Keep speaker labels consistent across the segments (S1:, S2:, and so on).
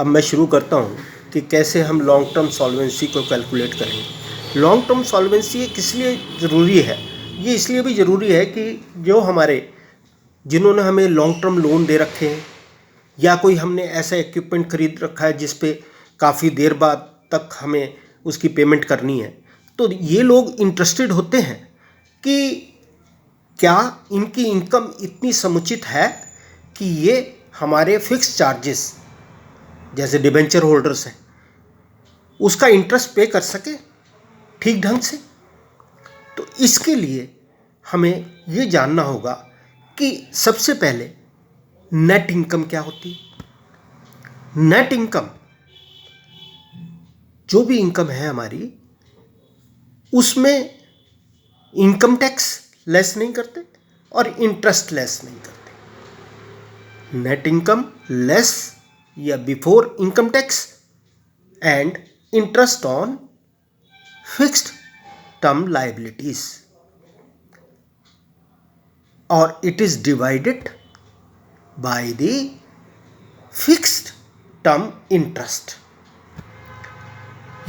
S1: अब मैं शुरू करता हूँ कि कैसे हम लॉन्ग टर्म सॉल्वेंसी को कैलकुलेट करेंगे। लॉन्ग टर्म सॉल्वेंसी किस लिए ज़रूरी है? ये इसलिए भी ज़रूरी है कि जो हमारे जिन्होंने हमें लॉन्ग टर्म लोन दे रखे हैं या कोई हमने ऐसा इक्विपमेंट खरीद रखा है जिस पे काफ़ी देर बाद तक हमें उसकी पेमेंट करनी है, तो ये लोग इंटरेस्टेड होते हैं कि क्या इनकी इनकम इतनी समुचित है कि ये हमारे फिक्स चार्जेस जैसे डिबेंचर होल्डर्स हैं उसका इंटरेस्ट पे कर सके ठीक ढंग से। तो इसके लिए हमें ये जानना होगा कि सबसे पहले नेट इनकम क्या होती है। नेट इनकम जो भी इनकम है हमारी उसमें इनकम टैक्स लेस नहीं करते और इंटरेस्ट लेस नहीं करते। नेट इनकम लेस या before income tax and interest on fixed term liabilities, और it is divided by the fixed term interest.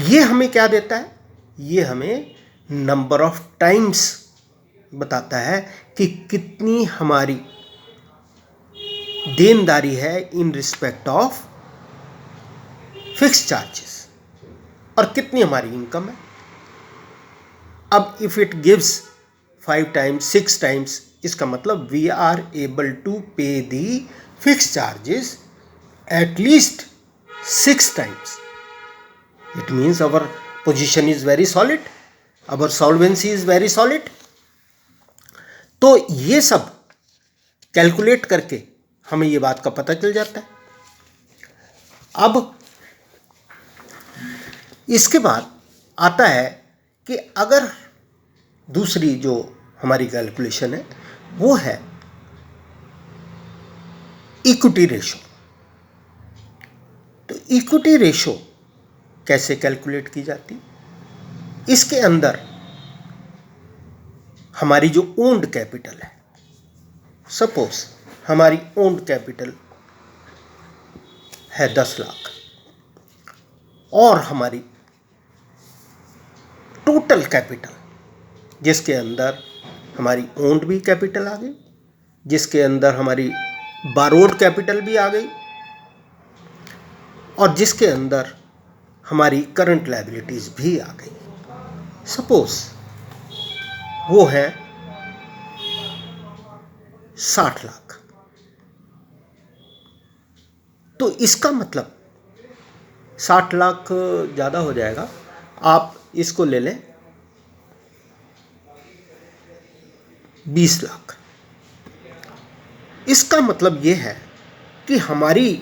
S1: ये हमें क्या देता है? ये हमें नंबर ऑफ टाइम्स बताता है कि कितनी हमारी देनदारी है in respect of fixed charges और कितनी हमारी इनकम है। अब if it gives 5 times 6 times, इसका मतलब we are able to pay the fixed charges at least 6 times. It means our position is very solid, our solvency is very solid. तो ये सब कैलकुलेट करके हमें ये बात का पता चल जाता है। अब इसके बाद आता है कि अगर दूसरी जो हमारी कैलकुलेशन है वो है इक्विटी रेशो। तो इक्विटी रेशो कैसे कैलकुलेट की जाती? इसके अंदर हमारी जो ओन्ड कैपिटल है, सपोज हमारी ओन्ड कैपिटल है 10 लाख और हमारी टोटल कैपिटल जिसके अंदर हमारी ओन्ड भी कैपिटल आ गई, जिसके अंदर हमारी बारोड कैपिटल भी आ गई और जिसके अंदर हमारी करंट लायबिलिटीज भी आ गई। सपोज वो है 60 लाख। तो इसका मतलब 60 लाख ज़्यादा हो जाएगा, आप इसको ले लें 20 लाख। इसका मतलब ये है कि हमारी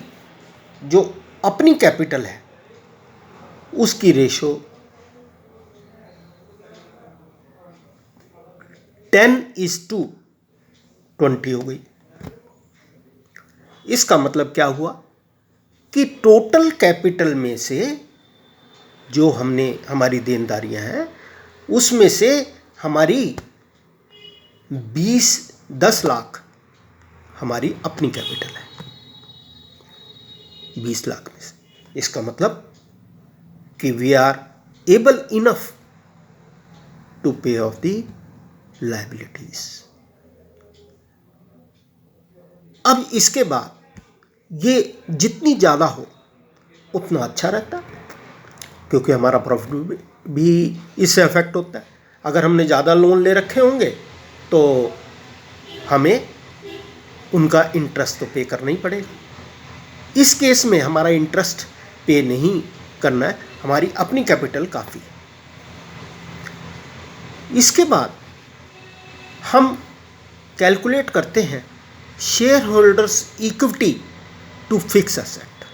S1: जो अपनी कैपिटल है उसकी रेशो 10:20 हो गई। इसका मतलब क्या हुआ कि टोटल कैपिटल में से जो हमारी देनदारियां हैं उसमें से हमारी 10 लाख हमारी अपनी कैपिटल है 20 लाख में से। इसका मतलब कि we are able enough to pay off the liabilities. अब इसके बाद ये जितनी ज़्यादा हो उतना अच्छा रहता, क्योंकि हमारा प्रॉफिट भी इससे अफेक्ट होता है। अगर हमने ज़्यादा लोन ले रखे होंगे तो हमें उनका इंटरेस्ट तो पे करना ही पड़ेगा। इस केस में हमारा इंटरेस्ट पे नहीं करना है, हमारी अपनी कैपिटल काफ़ी है। इसके बाद हम कैलकुलेट करते हैं shareholders equity to fix asset.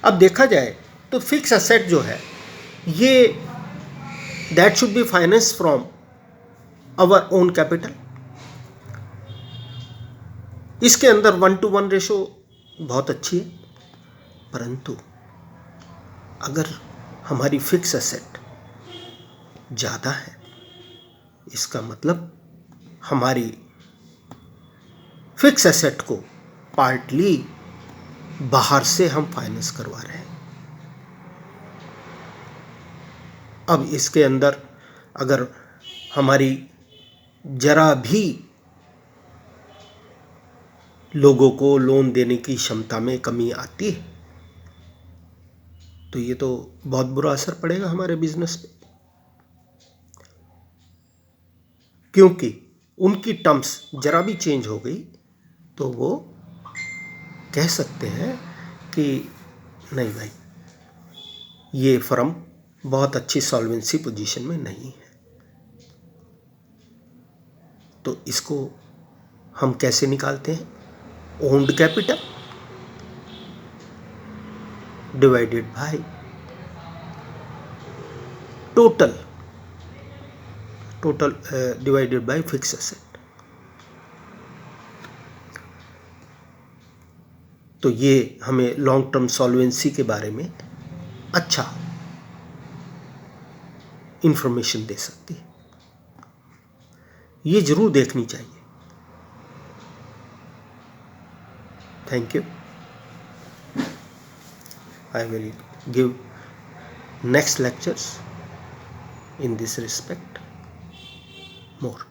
S1: अब देखा जाए तो फिक्स एसेट जो है ये that should be finance from our own capital. इसके अंदर 1:1 रेशो बहुत अच्छी है, परंतु अगर हमारी फिक्स एसेट ज़्यादा है इसका मतलब हमारी फिक्स एसेट को पार्टली बाहर से हम फाइनेंस करवा रहे हैं। अब इसके अंदर अगर हमारी जरा भी लोगों को लोन देने की क्षमता में कमी आती है तो ये तो बहुत बुरा असर पड़ेगा हमारे बिजनेस पे, क्योंकि उनकी टर्म्स जरा भी चेंज हो गई तो वो कह सकते हैं कि नहीं भाई, ये फर्म बहुत अच्छी सॉल्वेंसी पोजीशन में नहीं है। तो इसको हम कैसे निकालते हैं? Owned capital divided by total divided by fix asset. तो ये हमें लॉन्ग टर्म सॉल्वेंसी के बारे में अच्छा इंफॉर्मेशन दे सकती है। ये जरूर देखनी चाहिए। Thank you. I will give next lectures in this respect more.